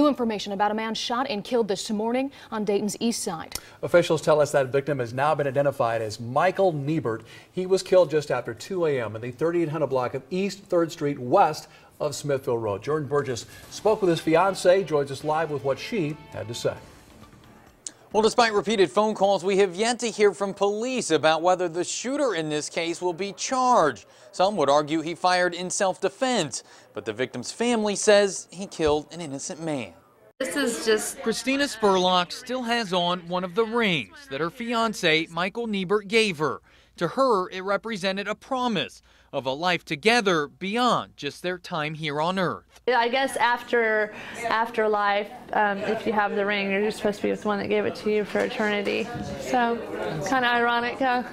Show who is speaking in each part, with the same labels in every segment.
Speaker 1: New information about a man shot and killed this morning on Dayton's east side.
Speaker 2: Officials tell us that victim has now been identified as Michael Niebert. He was killed just after 2 a.m. in the 3800 block of East 3rd Street west of Smithville Road. Jordan Burgess spoke with his fiancee, joins us live with what she had to say.
Speaker 3: Well, despite repeated phone calls, we have yet to hear from police about whether the shooter in this case will be charged. Some would argue he fired in self-defense, but the victim's family says he killed an innocent man.
Speaker 4: This is just...
Speaker 5: Christina Spurlock still has on one of the rings that her fiancé, Michael Niebert, gave her. To her, it represented a promise of a life together beyond just their time here on Earth.
Speaker 4: I guess after life, if you have the ring, you're just supposed to be with the one that gave it to you for eternity. So, kind of ironic, huh?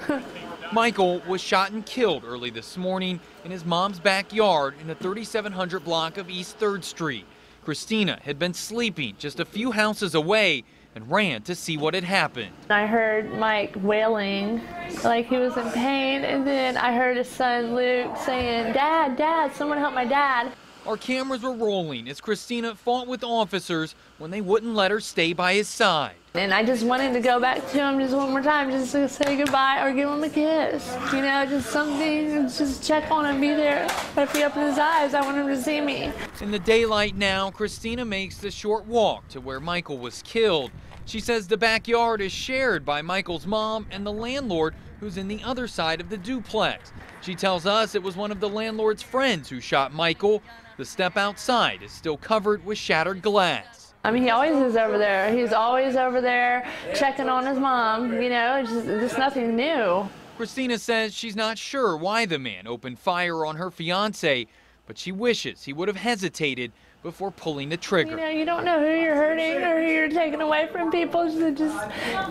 Speaker 5: Michael was shot and killed early this morning in his mom's backyard in the 3700 block of East 3rd Street. Christina had been sleeping just a few houses away and ran to see what had happened.
Speaker 4: I heard Mike wailing like he was in pain, and then I heard his son Luke saying, "Dad, Dad, someone help my dad."
Speaker 5: Our cameras were rolling as Christina fought with officers when they wouldn't let her stay by his side.
Speaker 4: And I just wanted to go back to him just one more time, just to say goodbye or give him a kiss. You know, just something, just check on him, be there. But if he opens his eyes, I want him to see me.
Speaker 5: In the daylight now, Christina makes the short walk to where Michael was killed. She says the backyard is shared by Michael's mom and the landlord who's in the other side of the duplex. She tells us it was one of the landlord's friends who shot Michael. The step outside is still covered with shattered glass.
Speaker 4: I mean, he always is over there. He's always over there checking on his mom. You know, it's just nothing new.
Speaker 5: Christina says she's not sure why the man opened fire on her fiancé, but she wishes he would have hesitated before pulling the trigger.
Speaker 4: You know, you don't know who you're hurting or who you're taking away from people, so just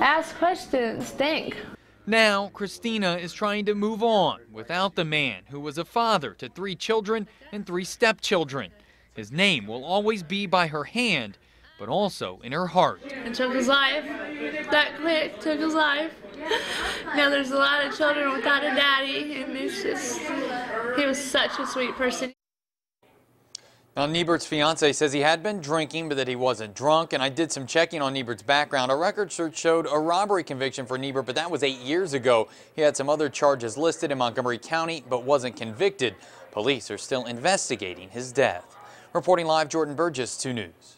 Speaker 4: ask questions, think.
Speaker 5: Now, Christina is trying to move on without the man who was a father to 3 children and 3 stepchildren. His name will always be by her hand, but also in her heart.
Speaker 4: It took his life. That quick took his life. Now there's a lot of children without a daddy, and it's just, he was such a sweet person.
Speaker 3: Now, Niebert's fiancé says he had been drinking, but that he wasn't drunk. And I did some checking on Niebert's background. A record search showed a robbery conviction for Niebert, but that was 8 years ago. He had some other charges listed in Montgomery County, but wasn't convicted. Police are still investigating his death. Reporting live, Jordan Burgess, 2 News.